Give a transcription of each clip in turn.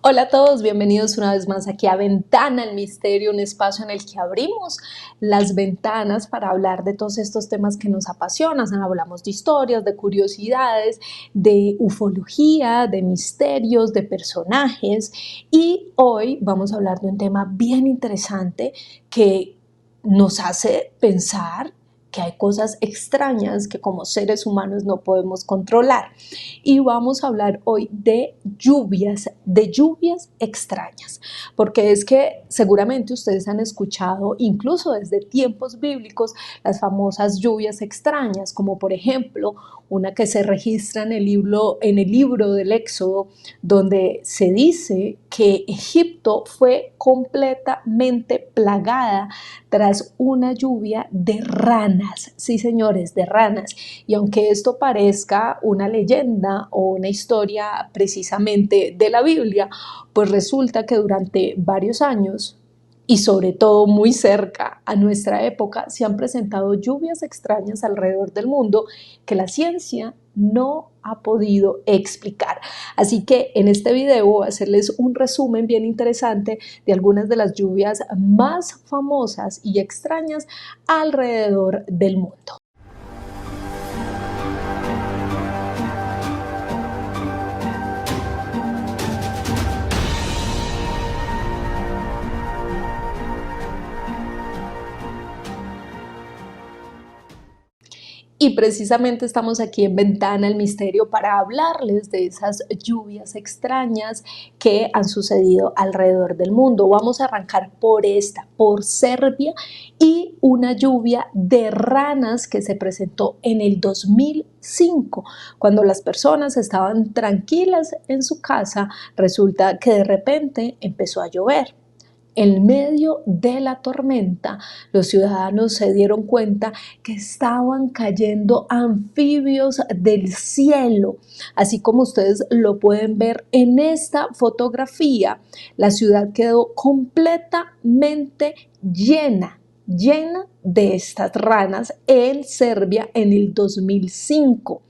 Hola a todos, bienvenidos una vez más aquí a Ventana al Misterio, un espacio en el que abrimos las ventanas para hablar de todos estos temas que nos apasionan. Hablamos de historias, de curiosidades, de ufología, de misterios, de personajes, y hoy vamos a hablar de un tema bien interesante que nos hace pensar que hay cosas extrañas que como seres humanos no podemos controlar. Y vamos a hablar hoy de lluvias extrañas, porque es que seguramente ustedes han escuchado, incluso desde tiempos bíblicos, las famosas lluvias extrañas, como por ejemplo una que se registra en el libro del Éxodo, donde se dice que Egipto fue completamente plagada tras una lluvia de ranas. Sí, señores, de ranas. Y aunque esto parezca una leyenda o una historia precisamente de la Biblia, pues resulta que durante varios años y sobre todo muy cerca a nuestra época se han presentado lluvias extrañas alrededor del mundo que la ciencia no ha podido explicar. Así que en este video voy a hacerles un resumen bien interesante de algunas de las lluvias más famosas y extrañas alrededor del mundo. Y precisamente estamos aquí en Ventana al Misterio para hablarles de esas lluvias extrañas que han sucedido alrededor del mundo. Vamos a arrancar por Serbia, y una lluvia de ranas que se presentó en el 2005. Cuando las personas estaban tranquilas en su casa, resulta que de repente empezó a llover. En medio de la tormenta, los ciudadanos se dieron cuenta que estaban cayendo anfibios del cielo, así como ustedes lo pueden ver en esta fotografía. La ciudad quedó completamente llena de estas ranas en Serbia en el 2005.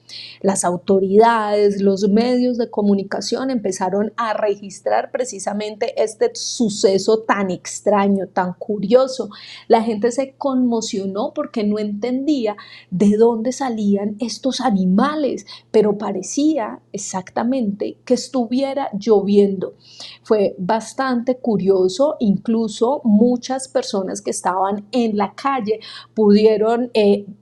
Las autoridades, los medios de comunicación empezaron a registrar precisamente este suceso tan extraño, tan curioso. La gente se conmocionó porque no entendía de dónde salían estos animales, pero parecía exactamente que estuviera lloviendo. Fue bastante curioso, incluso muchas personas que estaban en la calle pudieron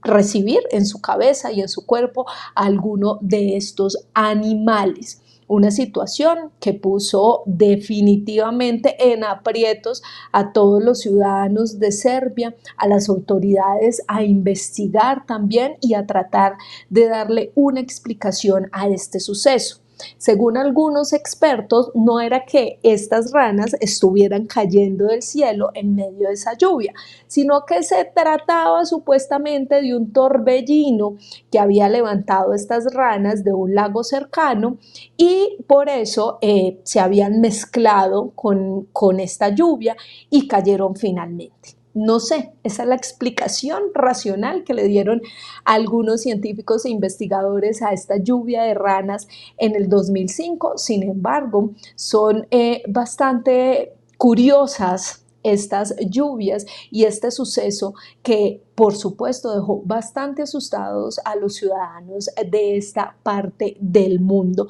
recibir en su cabeza y en su cuerpo alguno de estos animales. Una situación que puso definitivamente en aprietos a todos los ciudadanos de Serbia, a las autoridades, a investigar también y a tratar de darle una explicación a este suceso. Según algunos expertos, no era que estas ranas estuvieran cayendo del cielo en medio de esa lluvia, sino que se trataba supuestamente de un torbellino que había levantado estas ranas de un lago cercano, y por eso se habían mezclado con esta lluvia y cayeron finalmente. No sé, esa es la explicación racional que le dieron algunos científicos e investigadores a esta lluvia de ranas en el 2005. Sin embargo, son bastante curiosas estas lluvias y este suceso que por supuesto dejó bastante asustados a los ciudadanos de esta parte del mundo.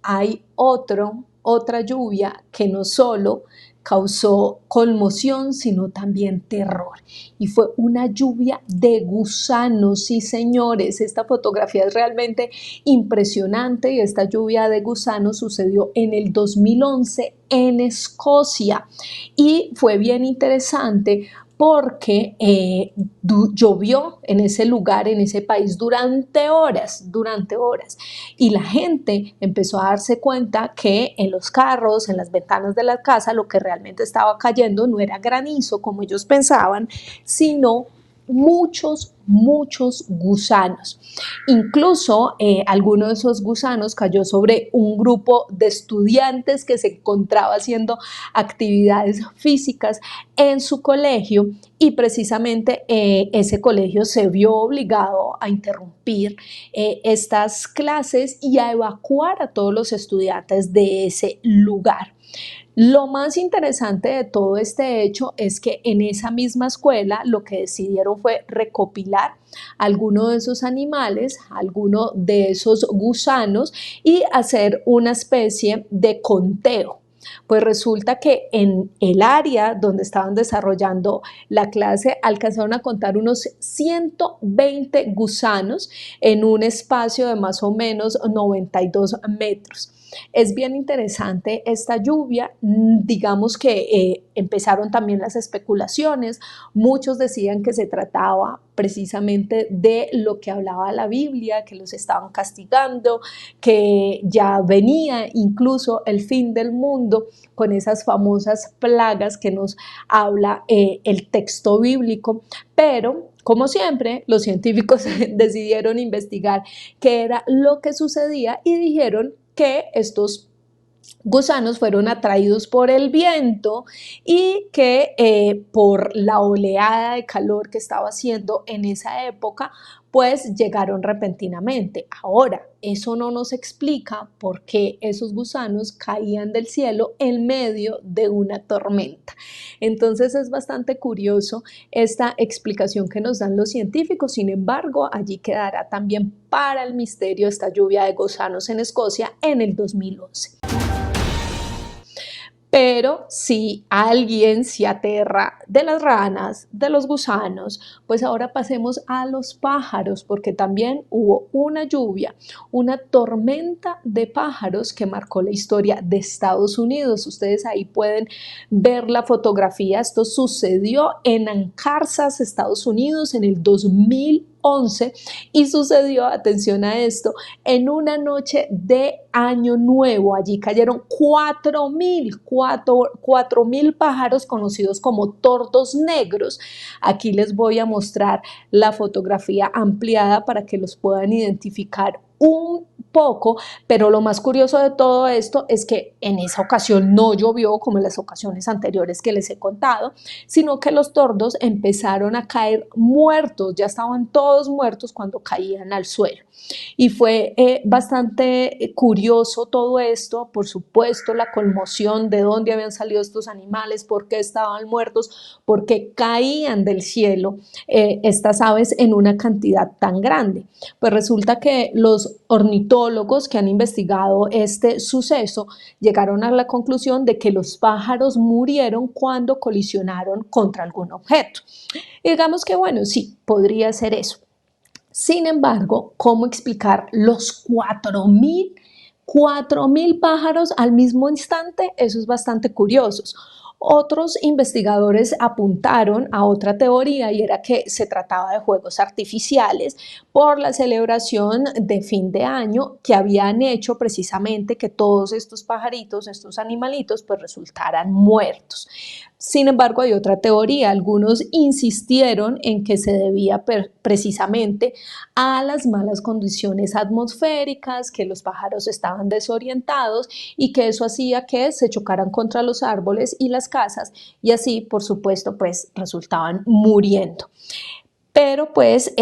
Hay otra lluvia que no solo causó conmoción, sino también terror. Y fue una lluvia de gusanos. Sí, señores, esta fotografía es realmente impresionante, y esta lluvia de gusanos sucedió en el 2011 en Escocia. Y fue bien interesante porque llovió en ese lugar, en ese país, durante horas, y la gente empezó a darse cuenta que en los carros, en las ventanas de la casa, lo que realmente estaba cayendo no era granizo como ellos pensaban, sino muchos gusanos. Incluso alguno de esos gusanos cayó sobre un grupo de estudiantes que se encontraba haciendo actividades físicas en su colegio y precisamente ese colegio se vio obligado a interrumpir estas clases y a evacuar a todos los estudiantes de ese lugar. Lo más interesante de todo este hecho es que en esa misma escuela lo que decidieron fue recopilar algunos de esos animales, algunos de esos gusanos y hacer una especie de conteo. Pues resulta que en el área donde estaban desarrollando la clase alcanzaron a contar unos 120 gusanos en un espacio de más o menos 92 metros. Es bien interesante esta lluvia, digamos que empezaron también las especulaciones, muchos decían que se trataba precisamente de lo que hablaba la Biblia, que los estaban castigando, que ya venía incluso el fin del mundo con esas famosas plagas que nos habla el texto bíblico, pero como siempre, los científicos decidieron investigar qué era lo que sucedía y dijeron que estos gusanos fueron atraídos por el viento y que por la oleada de calor que estaba haciendo en esa época, pues llegaron repentinamente. Ahora, eso no nos explica por qué esos gusanos caían del cielo en medio de una tormenta. Entonces es bastante curioso esta explicación que nos dan los científicos. Sin embargo, allí quedará también para el misterio esta lluvia de gusanos en Escocia en el 2011. Pero si alguien se aterra de las ranas, de los gusanos, pues ahora pasemos a los pájaros, porque también hubo una lluvia, una tormenta de pájaros que marcó la historia de Estados Unidos. Ustedes ahí pueden ver la fotografía. Esto sucedió en Arkansas, Estados Unidos, en el 2011 y sucedió, atención a esto, en una noche de Año Nuevo. Allí cayeron 4.000 pájaros conocidos como tordos negros. Aquí les voy a mostrar la fotografía ampliada para que los puedan identificar un poco, pero lo más curioso de todo esto es que en esa ocasión no llovió como en las ocasiones anteriores que les he contado, sino que los tordos empezaron a caer muertos, ya estaban todos muertos cuando caían al suelo. Y fue bastante curioso todo esto, por supuesto la conmoción de dónde habían salido estos animales, por qué estaban muertos, por qué caían del cielo estas aves en una cantidad tan grande. Pues resulta que los ornitólogos que han investigado este suceso llegaron a la conclusión de que los pájaros murieron cuando colisionaron contra algún objeto. Y digamos que bueno, sí, podría ser eso. Sin embargo, ¿cómo explicar los 4.000 pájaros al mismo instante? Eso es bastante curioso. Otros investigadores apuntaron a otra teoría y era que se trataba de juegos artificiales por la celebración de fin de año que habían hecho precisamente que todos estos pajaritos, estos animalitos, pues resultaran muertos. Sin embargo, hay otra teoría. Algunos insistieron en que se debía precisamente a las malas condiciones atmosféricas, que los pájaros estaban desorientados y que eso hacía que se chocaran contra los árboles y las casas y así, por supuesto, pues resultaban muriendo. Pero pues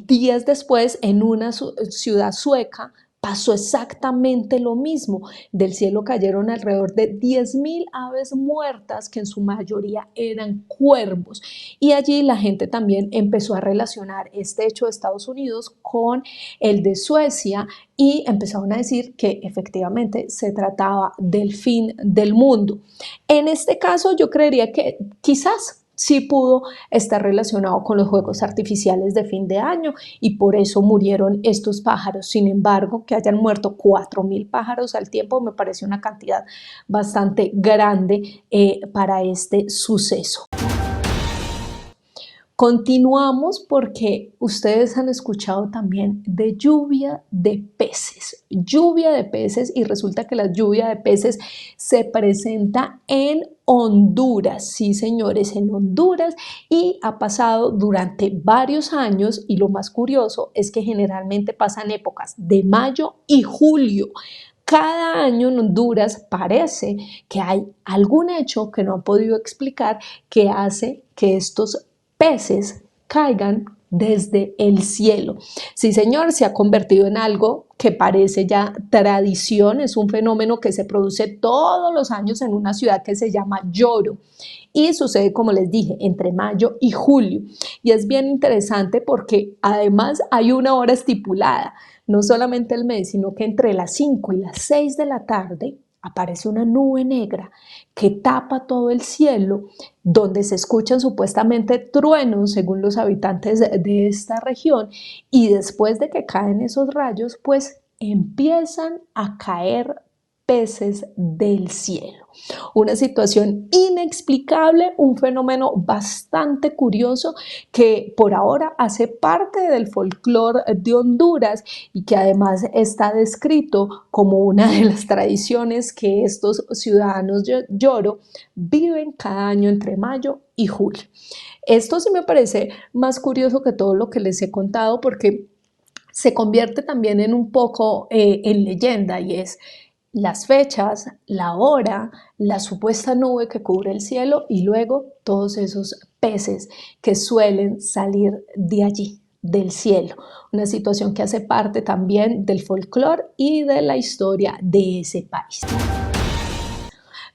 días después en una ciudad sueca pasó exactamente lo mismo. Del cielo cayeron alrededor de 10.000 aves muertas que en su mayoría eran cuervos y allí la gente también empezó a relacionar este hecho de Estados Unidos con el de Suecia y empezaron a decir que efectivamente se trataba del fin del mundo. En este caso yo creería que quizás sí pudo estar relacionado con los juegos artificiales de fin de año y por eso murieron estos pájaros. Sin embargo, que hayan muerto 4.000 pájaros al tiempo me parece una cantidad bastante grande para este suceso. Continuamos porque ustedes han escuchado también de lluvia de peces. Lluvia de peces, y resulta que la lluvia de peces se presenta en Honduras. Sí, señores, en Honduras, y ha pasado durante varios años, y lo más curioso es que generalmente pasan épocas de mayo y julio. Cada año en Honduras parece que hay algún hecho que no han podido explicar que hace que estos peces caigan desde el cielo. Sí, señor, se ha convertido en algo que parece ya tradición, es un fenómeno que se produce todos los años en una ciudad que se llama Lloro y sucede, como les dije, entre mayo y julio. Y es bien interesante porque además hay una hora estipulada, no solamente el mes, sino que entre las 5 y las 6 de la tarde aparece una nube negra que tapa todo el cielo, donde se escuchan supuestamente truenos según los habitantes de esta región, y después de que caen esos rayos, pues empiezan a caer peces del cielo. Una situación inexplicable, un fenómeno bastante curioso que por ahora hace parte del folclore de Honduras y que además está descrito como una de las tradiciones que estos ciudadanos de Lloro viven cada año entre mayo y julio. Esto sí me parece más curioso que todo lo que les he contado porque se convierte también en un poco en leyenda, y es las fechas, la hora, la supuesta nube que cubre el cielo y luego todos esos peces que suelen salir de allí, del cielo. Una situación que hace parte también del folclore y de la historia de ese país.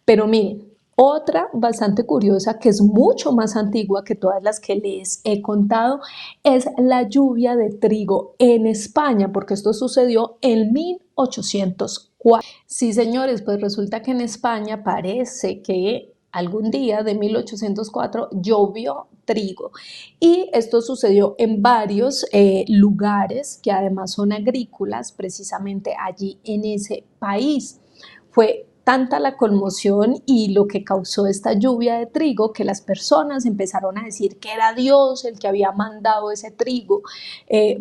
Pero miren, otra bastante curiosa, que es mucho más antigua que todas las que les he contado, es la lluvia de trigo en España, porque esto sucedió en 1804. Sí, señores, pues resulta que en España parece que algún día de 1804 llovió trigo, y esto sucedió en varios lugares que además son agrícolas, precisamente allí en ese país. Fue tanta la conmoción y lo que causó esta lluvia de trigo que las personas empezaron a decir que era Dios el que había mandado ese trigo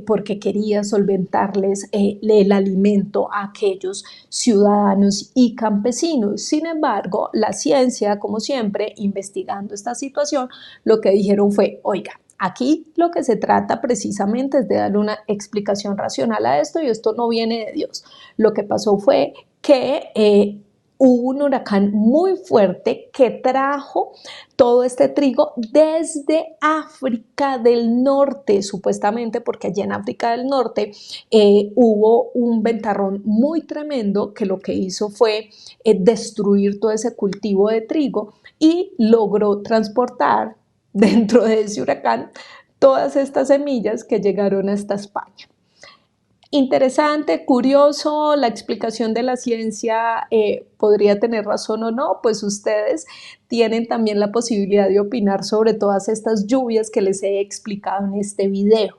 porque quería solventarles el alimento a aquellos ciudadanos y campesinos. Sin embargo, la ciencia, como siempre, investigando esta situación, lo que dijeron fue, oiga, aquí lo que se trata precisamente es de dar una explicación racional a esto, y esto no viene de Dios. Lo que pasó fue que hubo un huracán muy fuerte que trajo todo este trigo desde África del Norte, supuestamente porque allí en África del Norte hubo un ventarrón muy tremendo que lo que hizo fue destruir todo ese cultivo de trigo y logró transportar dentro de ese huracán todas estas semillas que llegaron hasta España. Interesante, curioso, la explicación de la ciencia podría tener razón o no, pues ustedes tienen también la posibilidad de opinar sobre todas estas lluvias que les he explicado en este video.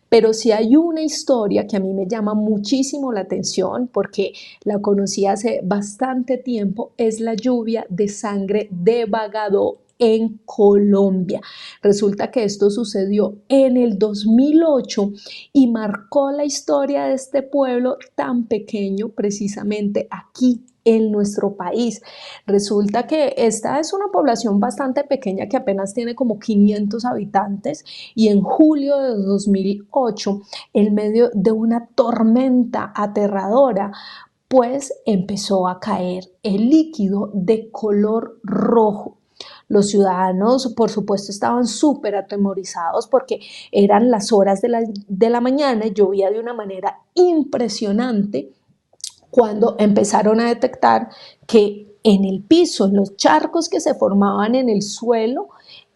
Pero sí hay una historia que a mí me llama muchísimo la atención porque la conocí hace bastante tiempo, es la lluvia de sangre de Bagadó en Colombia. Resulta que esto sucedió en el 2008 y marcó la historia de este pueblo tan pequeño, precisamente aquí en nuestro país. Resulta que esta es una población bastante pequeña que apenas tiene como 500 habitantes, y en julio de 2008, en medio de una tormenta aterradora, pues empezó a caer el líquido de color rojo. Los ciudadanos, por supuesto, estaban súper atemorizados porque eran las horas de la mañana y llovía de una manera impresionante, cuando empezaron a detectar que en el piso, en los charcos que se formaban en el suelo,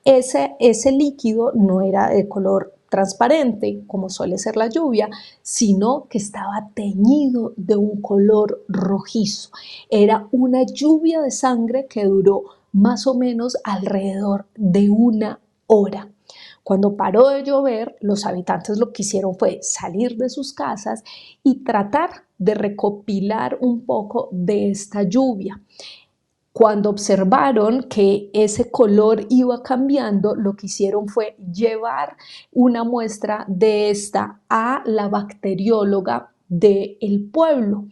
ese líquido no era de color transparente, como suele ser la lluvia, sino que estaba teñido de un color rojizo. Era una lluvia de sangre que duró más o menos alrededor de una hora. Cuando paró de llover, los habitantes lo que hicieron fue salir de sus casas y tratar de recopilar un poco de esta lluvia. Cuando observaron que ese color iba cambiando, lo que hicieron fue llevar una muestra de esta a la bacterióloga del pueblo.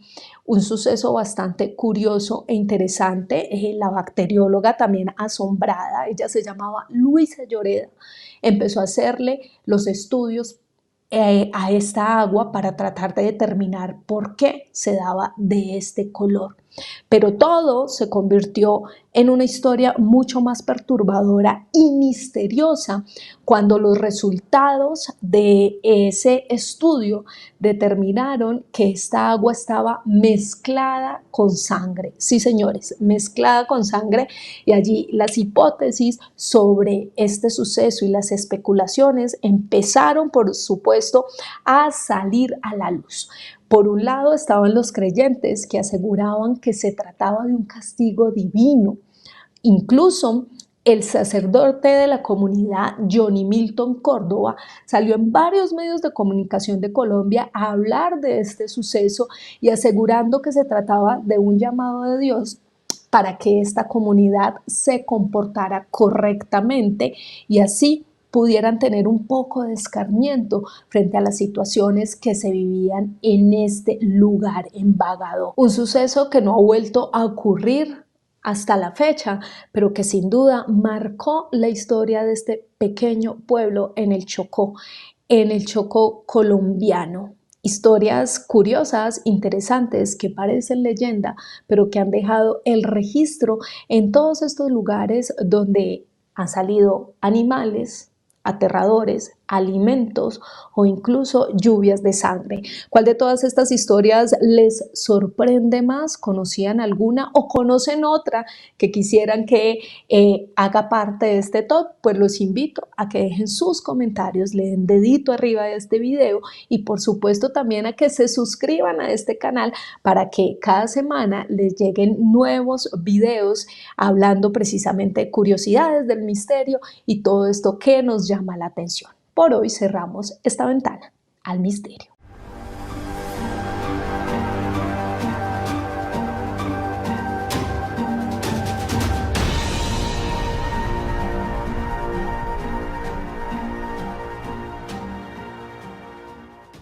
Un suceso bastante curioso e interesante. La bacterióloga, también asombrada, ella se llamaba Luisa Lloreda, empezó a hacerle los estudios a esta agua para tratar de determinar por qué se daba de este color. Pero todo se convirtió en una historia mucho más perturbadora y misteriosa cuando los resultados de ese estudio determinaron que esta agua estaba mezclada con sangre. Sí, señores, mezclada con sangre, y allí las hipótesis sobre este suceso y las especulaciones empezaron, por supuesto, a salir a la luz. Por un lado estaban los creyentes que aseguraban que se trataba de un castigo divino. Incluso el sacerdote de la comunidad, Johnny Milton Córdoba, salió en varios medios de comunicación de Colombia a hablar de este suceso y asegurando que se trataba de un llamado de Dios para que esta comunidad se comportara correctamente y así pudieran tener un poco de escarmiento frente a las situaciones que se vivían en este lugar embargado. Un suceso que no ha vuelto a ocurrir hasta la fecha, pero que sin duda marcó la historia de este pequeño pueblo en el Chocó colombiano. Historias curiosas, interesantes, que parecen leyenda, pero que han dejado el registro en todos estos lugares donde han salido animales aterradores, alimentos o incluso lluvias de sangre. ¿Cuál de todas estas historias les sorprende más? ¿Conocían alguna o conocen otra que quisieran que haga parte de este top? Pues los invito a que dejen sus comentarios, le den dedito arriba de este video y por supuesto también a que se suscriban a este canal para que cada semana les lleguen nuevos videos hablando precisamente de curiosidades del misterio y todo esto que nos llama la atención. Por hoy cerramos esta ventana al misterio.